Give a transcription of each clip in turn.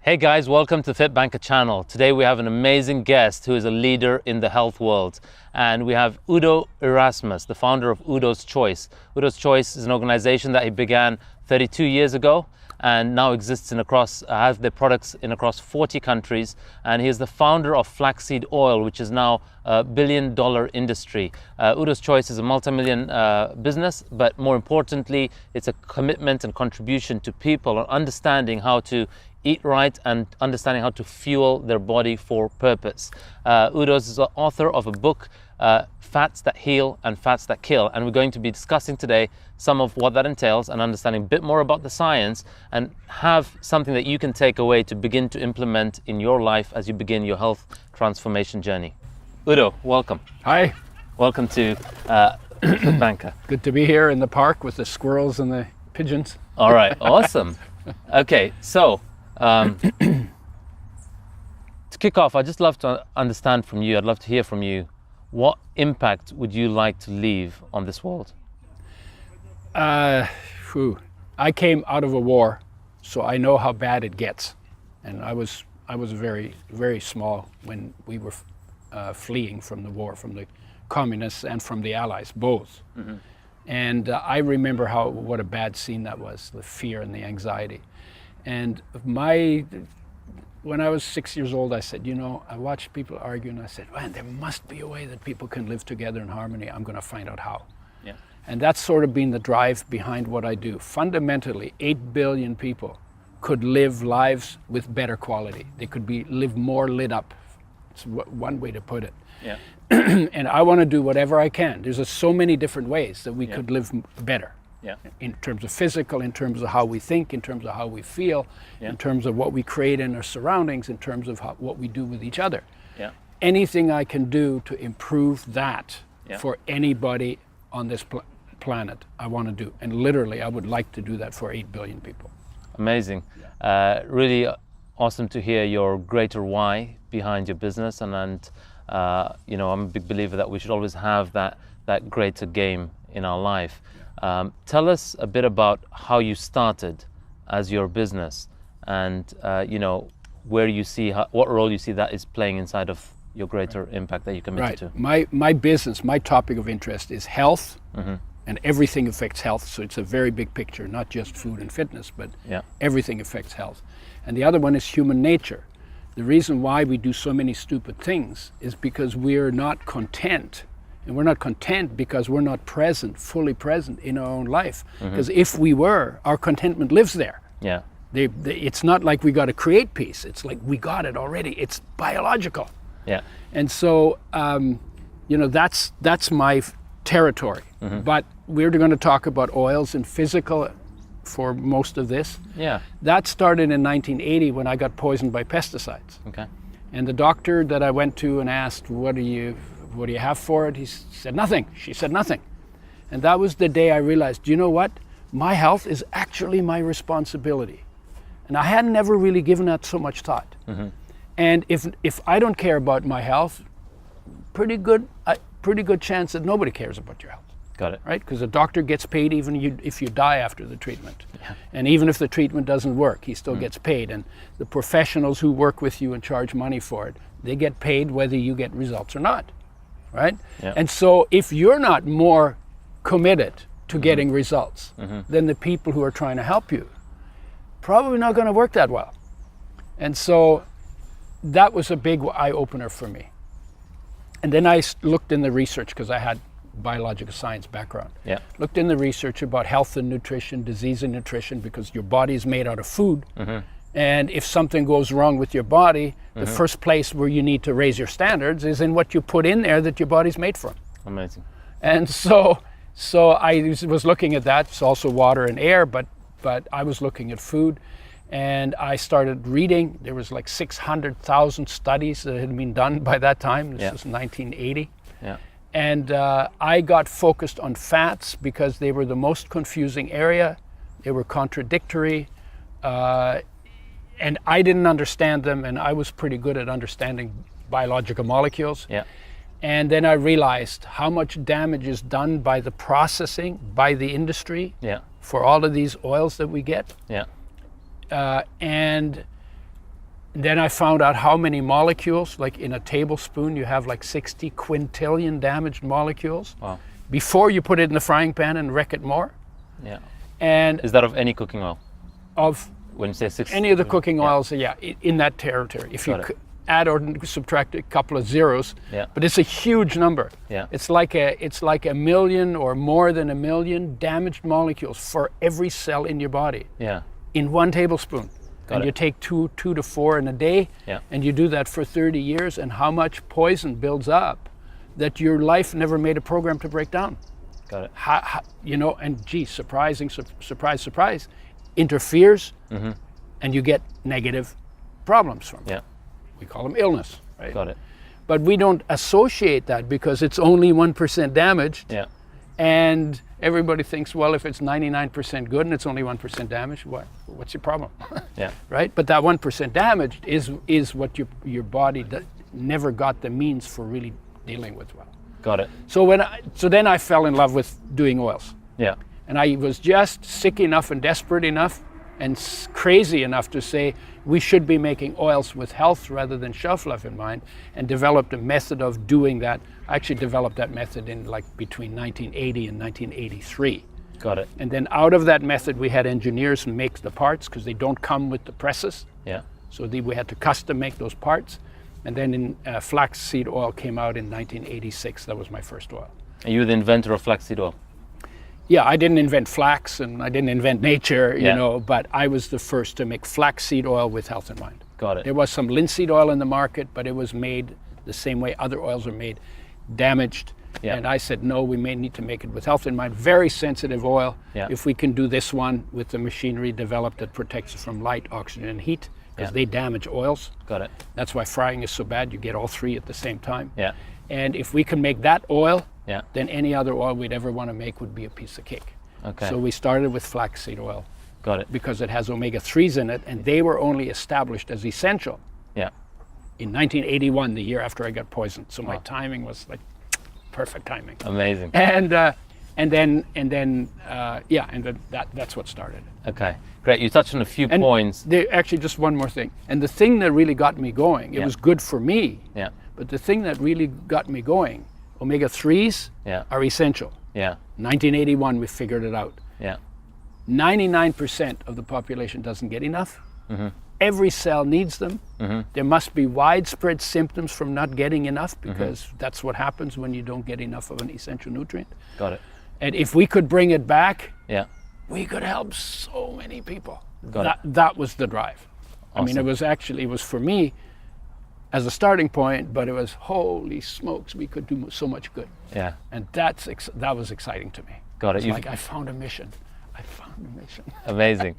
Hey guys, welcome to FITBANKER channel. Today we have an amazing guest who is a leader in the health world. And we have Udo Erasmus, the founder of Udo's Choice. Udo's Choice is an organization that he began 32 years ago and now exists has their products in across 40 countries. And he is the founder of flaxseed oil, which is now a billion-dollar industry. Udo's Choice is a multi-million business, but more importantly, it's a commitment and contribution to people on understanding how to eat right and understanding how to fuel their body for purpose. Udo is the author of a book, Fats That Heal and Fats That Kill, and we're going to be discussing today some of what that entails and understanding a bit more about the science and have something that you can take away to begin to implement in your life as you begin your health transformation journey. Udo, welcome. Hi. Welcome to FITBANKER. Good to be here in the park with the squirrels and the pigeons. All right, awesome. Okay, so to kick off, I'd just love to understand from you, I'd love to hear from you, what impact would you like to leave on this world? I came out of a war, so I know how bad it gets. And I was very, very small when we were fleeing from the war, from the communists and from the Allies, both. Mm-hmm. And I remember what a bad scene that was, the fear and the anxiety. And when I was 6 years old, I said, I watched people argue, and I said, man, there must be a way that people can live together in harmony. I'm going to find out how. Yeah. And that's sort of been the drive behind what I do. Fundamentally, 8 billion people could live lives with better quality. They could live more lit up. It's one way to put it. Yeah. And I want to do whatever I can. There's so many different ways that we could live better. Yeah. In terms of physical, in terms of how we think, in terms of how we feel, in terms of what we create in our surroundings, in terms of what we do with each other. Yeah. Anything I can do to improve that for anybody on this planet, I want to do. And literally, I would like to do that for 8 billion people. Amazing. Really awesome to hear your greater why behind your business. And I'm a big believer that we should always have that greater game in our life. Tell us a bit about how you started as your business and, where you see, what role you see that is playing inside of your greater impact that you're committed to. My business, my topic of interest is health, and everything affects health. So it's a very big picture, not just food and fitness, but everything affects health. And the other one is human nature. The reason why we do so many stupid things is because we're not content. And we're not content because we're not fully present in our own life. Because if we were, our contentment lives there. Yeah. It's not like we got to create peace. It's like we got it already. It's biological. Yeah. And so, that's my territory. But we're going to talk about oils and physical for most of this. Yeah. That started in 1980 when I got poisoned by pesticides. Okay. And the doctor that I went to and asked, what do you have for it? He said nothing. She said nothing. And that was the day I realized, you know what? My health is actually my responsibility. And I had never really given that so much thought. And if I don't care about my health, pretty good chance that nobody cares about your health. Got it. Right? Because the doctor gets paid even if you die after the treatment. Yeah. And even if the treatment doesn't work, he still gets paid. And the professionals who work with you and charge money for it, they get paid whether you get results or not. Right? Yeah. And so if you're not more committed to getting results than the people who are trying to help you, probably not going to work that well. And so that was a big eye-opener for me. And then I looked in the research because I had biological science background. Yeah. Looked in the research about health and nutrition, disease and nutrition, because your body is made out of food. And if something goes wrong with your body, the first place where you need to raise your standards is in what you put in there that your body's made from. Amazing. And so I was looking at that. It's also water and air, but I was looking at food, and I started reading. There was like 600,000 studies that had been done by that time. This was 1980. Yeah. And I got focused on fats because they were the most confusing area. They were contradictory. And I didn't understand them, and I was pretty good at understanding biological molecules. Yeah. And then I realized how much damage is done by the processing, by the industry, for all of these oils that we get. Yeah. And then I found out how many molecules, like in a tablespoon, you have like 60 quintillion damaged molecules. Wow. Before you put it in the frying pan and wreck it more. Yeah. And is that of any cooking oil? Of when you say 60? Any of the cooking oils, in that territory. If you add or subtract a couple of zeros, but it's a huge number. Yeah. It's like a million or more than a million damaged molecules for every cell in your body. Yeah. In 1 tablespoon. You take two to 4 in a day, and you do that for 30 years, and how much poison builds up that your life never made a program to break down. Got it. And gee, surprise, interferes, and you get negative problems from it. Yeah. We call them illness, right? Got it. But we don't associate that because it's only 1% damaged. Yeah. And everybody thinks, well, if it's 99% good and it's only 1% damaged, what's your problem? Yeah. Right? But that 1% damaged is what your body never got the means for really dealing with well. Got it. So then I fell in love with doing oils. Yeah. And I was just sick enough and desperate enough and crazy enough to say we should be making oils with health rather than shelf life in mind, and developed a method of doing that. I actually developed that method in between 1980 and 1983. Got it. And then out of that method we had engineers make the parts because they don't come with the presses. Yeah. So we had to custom make those parts. And then flaxseed oil came out in 1986. That was my first oil. And you're the inventor of flaxseed oil? Yeah, I didn't invent flax and I didn't invent nature, but I was the first to make flaxseed oil with health in mind. Got it. There was some linseed oil in the market, but it was made the same way other oils are made, damaged. Yeah. And I said, no, we may need to make it with health in mind. Very sensitive oil. Yeah. If we can do this one with the machinery developed that protects it from light, oxygen, and heat, because they damage oils. Got it. That's why frying is so bad. You get all three at the same time. Yeah. And if we can make that oil, then any other oil we'd ever want to make would be a piece of cake. Okay. So we started with flaxseed oil. Got it. Because it has omega-3s in it, and they were only established as essential in 1981, the year after I got poisoned. So my timing was like perfect timing. Amazing. And then that's what started. Okay, great. You touched on a few points. Actually, just one more thing. And the thing that really got me going, it was good for me. Yeah. But the thing that really got me going, omega-3s are essential. Yeah. 1981, we figured it out. Yeah. 99% of the population doesn't get enough. Mm-hmm. Every cell needs them. Mm-hmm. There must be widespread symptoms from not getting enough, because that's what happens when you don't get enough of an essential nutrient. Got it. And if we could bring it back, we could help so many people. Got it. That was the drive. Awesome. I mean, it was for me as a starting point, but it was, holy smokes, we could do so much good. Yeah. And that was exciting to me. Got it. It's like I found a mission. Amazing.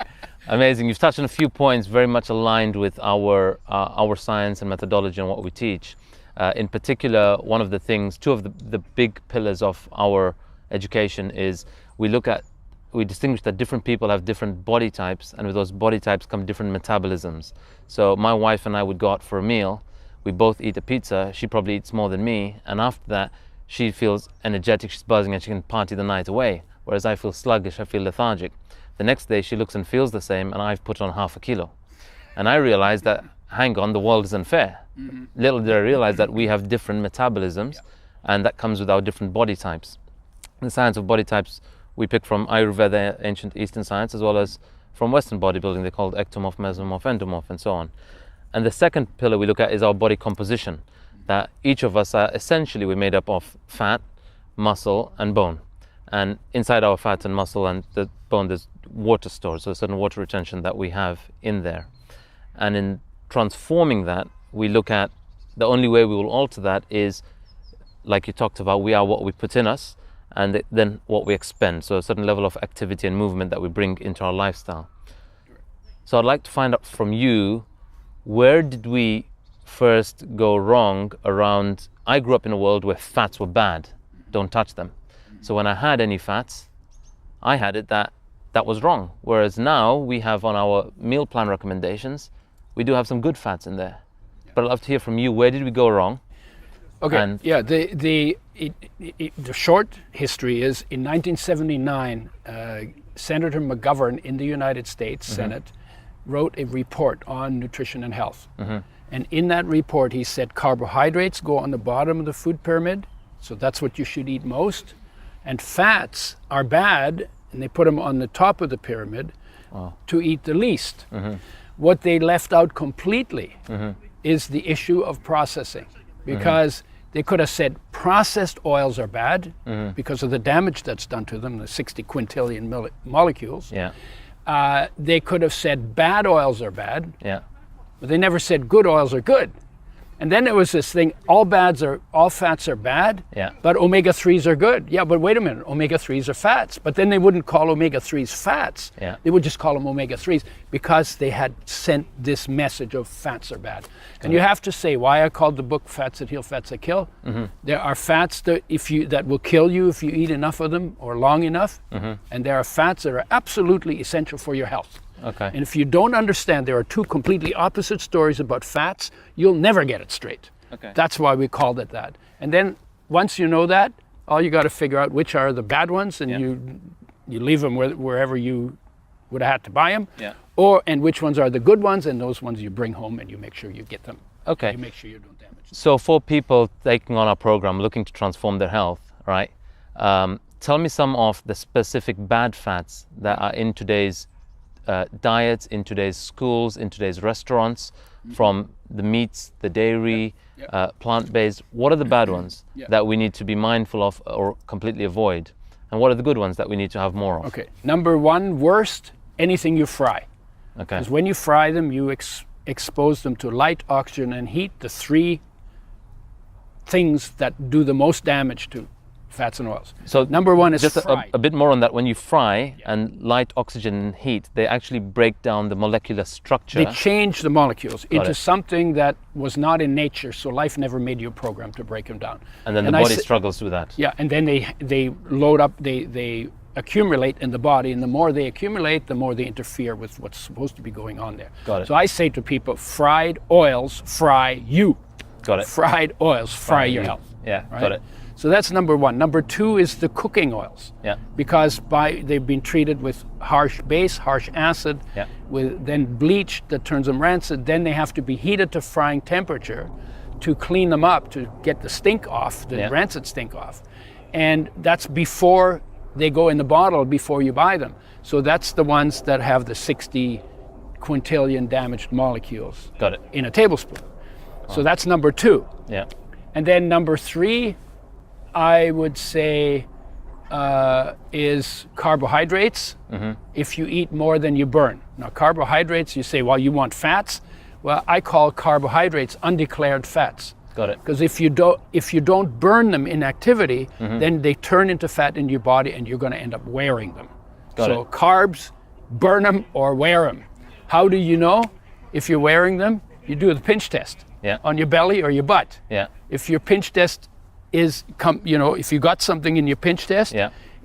Amazing. You've touched on a few points very much aligned with our science and methodology and what we teach. In particular, one of the things, two of the big pillars of our education is we distinguish that different people have different body types, and with those body types come different metabolisms. So my wife and I would go out for a meal. We both eat a pizza. She probably eats more than me. And after that, she feels energetic, she's buzzing, and she can party the night away. Whereas I feel sluggish, I feel lethargic. The next day she looks and feels the same, and I've put on 0.5 kilo. And I realized that, hang on, the world is unfair. Mm-hmm. Little did I realize that we have different metabolisms, and that comes with our different body types. The science of body types we pick from Ayurveda, ancient Eastern science, as well as from Western bodybuilding. They're called ectomorph, mesomorph, endomorph, and so on. And the second pillar we look at is our body composition, that each of us are essentially, we're made up of fat, muscle, and bone. And inside our fat and muscle and the bone, there's water stored, so a certain water retention that we have in there. And in transforming that, we look at the only way we will alter that is, like you talked about, we are what we put in us, and then what we expend. So a certain level of activity and movement that we bring into our lifestyle. So I'd like to find out from you, where did we first go wrong around, I grew up in a world where fats were bad, don't touch them. So when I had any fats, I had it that was wrong. Whereas now we have on our meal plan recommendations, we do have some good fats in there. But I'd love to hear from you, where did we go wrong? Okay, the short history is in 1979, Senator McGovern in the United States Senate wrote a report on nutrition and health. And in that report, he said carbohydrates go on the bottom of the food pyramid, so that's what you should eat most. And fats are bad, and they put them on the top of the pyramid to eat the least. What they left out completely is the issue of processing, because they could have said processed oils are bad because of the damage that's done to them, the 60 quintillion molecules. They could have said bad oils are bad, but they never said good oils are good. And then there was this thing, all fats are bad, but omega-3s are good. Yeah, but wait a minute, omega-3s are fats. But then they wouldn't call omega-3s fats. They would just call them omega-3s because they had sent this message of fats are bad. And you have to say why I called the book Fats That Heal, Fats That Kill. There are fats that will kill you if you eat enough of them or long enough. And there are fats that are absolutely essential for your health. And if you don't understand there are two completely opposite stories about fats, you'll never get it straight. That's why we called it that. And then once you know that, all you got to figure out which are the bad ones, and you leave them wherever you would have had to buy them, and which ones are the good ones, and those ones you bring home and you make sure you get them. You make sure you don't damage them. So for people taking on our program, looking to transform their health, right? Tell me some of the specific bad fats that are in today's diets, in today's schools, in today's restaurants, from the meats, the dairy, plant-based. What are the bad ones that we need to be mindful of or completely avoid? And what are the good ones that we need to have more of? Number one, worst, anything you fry. Because when you fry them, you expose them to light, oxygen, and heat, the three things that do the most damage to fats and oils. So number one is just fried. a bit more on that. When you fry and light, oxygen, and heat, they actually break down the molecular structure. They change the molecules into something that was not in nature, so life never made you a program to break them down. And then the body struggles with that. And then they load up, they accumulate in the body, and the more they accumulate, the more they interfere with what's supposed to be going on there. So I say to people, fried oils fry you. Fried oils fry your health. Got it. So that's number one. Number two is the cooking oils. Because they've been treated with harsh base, harsh acid, with then bleach that turns them rancid. Then they have to be heated to frying temperature to clean them up, to get the stink off, the rancid stink off. And that's before they go in the bottle, before you buy them. So that's the ones that have the 60 quintillion damaged molecules in a tablespoon. So that's number two. And then number three, I would say, is carbohydrates. If you eat more than you burn. Now carbohydrates, you say, well, you want fats. Well, I call carbohydrates undeclared fats. Because if you don't burn them in activity, then they turn into fat in your body and you're going to end up wearing them. So carbs, burn them or wear them. How do you know if you're wearing them? You do the pinch test on your belly or your butt. If your pinch test if you got something in your pinch test,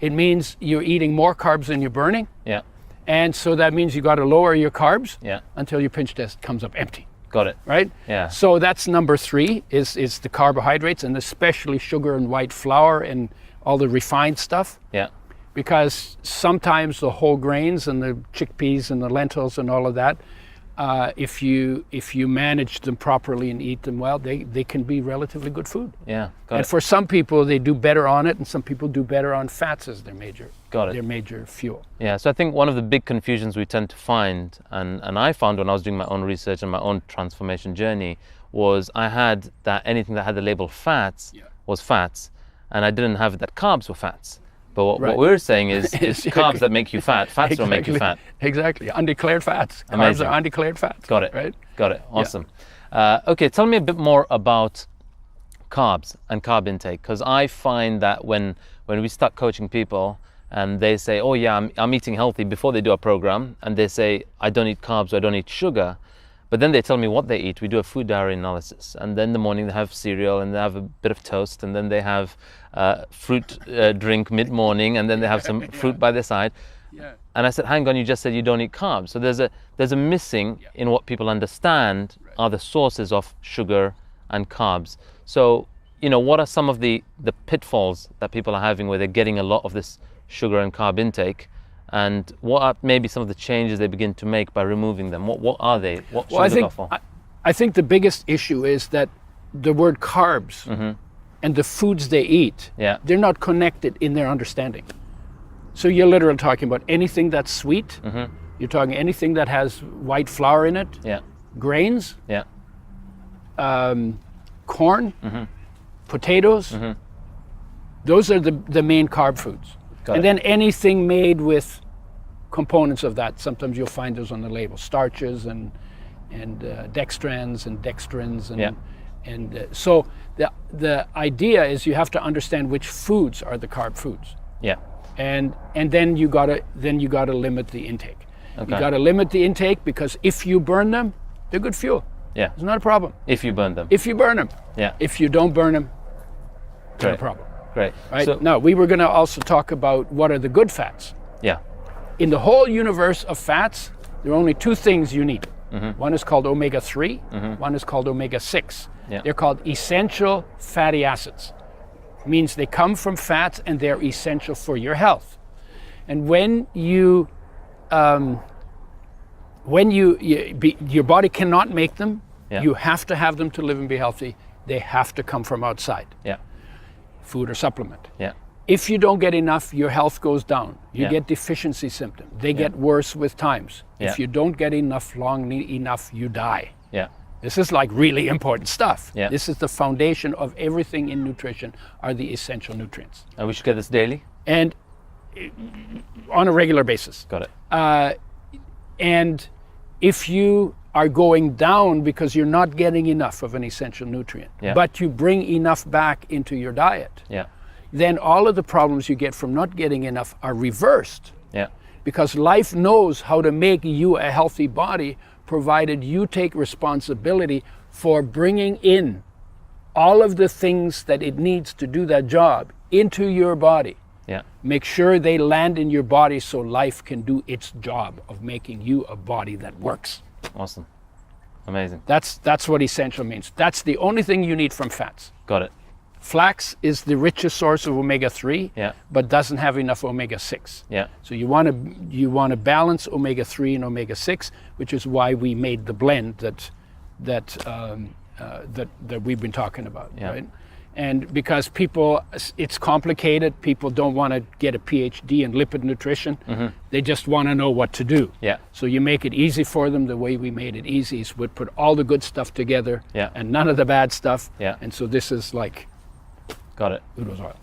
it means you're eating more carbs than you're burning. And so that means you got to lower your carbs until your pinch test comes up empty. Right? So that's number three is the carbohydrates, and especially sugar and white flour and all the refined stuff. Because sometimes the whole grains and the chickpeas and the lentils and all of that, if you manage them properly and eat them well, they can be relatively good food. And for some people, they do better on it, and some people do better on fats as their major fuel. So I think one of the big confusions we tend to find, and I found when I was doing my own research and my own transformation journey, was I had that anything that had the label fats was fats, and I didn't have that carbs were fats. But what we're saying is carbs that make you fat. Fats don't make you fat. Undeclared fats. Amazing. Carbs are undeclared fats. Right? Got it. Awesome. Okay, tell me a bit more about carbs and carb intake, because I find that when we start coaching people and they say, oh yeah, I'm eating healthy before they do a program, and they say, I don't eat carbs, or I don't eat sugar, but then they tell me what they eat. We do a food diary analysis, and then in the morning they have cereal and they have a bit of toast, and then they have fruit drink mid-morning, and then they have some fruit by their side. And I said, hang on, you just said you don't eat carbs. So there's a missing in what people understand are the sources of sugar and carbs. So, what are some of the pitfalls that people are having where they're getting a lot of this sugar and carb intake, And what are maybe some of the changes they begin to make by removing them? What are they? What should we look out for? I think the biggest issue is that the word carbs and the foods they eat, they're not connected in their understanding. So you're literally talking about anything that's sweet. You're talking anything that has white flour in it. Grains. Corn. Potatoes. Those are the main carb foods. And then anything made with components of that. Sometimes you'll find those on the label: starches and dextrans and dextrins and so the idea is you have to understand which foods are the carb foods. And then you gotta limit the intake. You gotta limit the intake, because if you burn them, they're good fuel. It's not a problem. If you burn them. If you burn them. If you don't burn them, not a problem. Great. Right. So, now we were going to also talk about what are the good fats. In the whole universe of fats, there are only two things you need. One is called omega-3. One is called omega-6. They're called essential fatty acids. Means they come from fats and they're essential for your health. And when your body cannot make them, you have to have them to live and be healthy. They have to come from outside. Food or supplement. If you don't get enough, your health goes down. You get deficiency symptoms. They get worse with times. If you don't get enough long enough, you die. This is like really important stuff. This is the foundation of everything in nutrition, are the essential nutrients. And we should get this daily? And on a regular basis. Got it. And if you are going down because you're not getting enough of an essential nutrient, but you bring enough back into your diet, then all of the problems you get from not getting enough are reversed. Because life knows how to make you a healthy body, provided you take responsibility for bringing in all of the things that it needs to do that job into your body. Make sure they land in your body so life can do its job of making you a body that works. Awesome. Amazing. That's what essential means. That's the only thing you need from fats. Got it. Flax is the richest source of omega-3, but doesn't have enough omega-6. So you want to balance omega-3 and omega-6, which is why we made the blend that we've been talking about, right? And because it's complicated, people don't want to get a PhD in lipid nutrition. They just want to know what to do. So you make it easy for them. The way we made it easy is we put all the good stuff together and none of the bad stuff. And so this is like Got it. Udo's oil.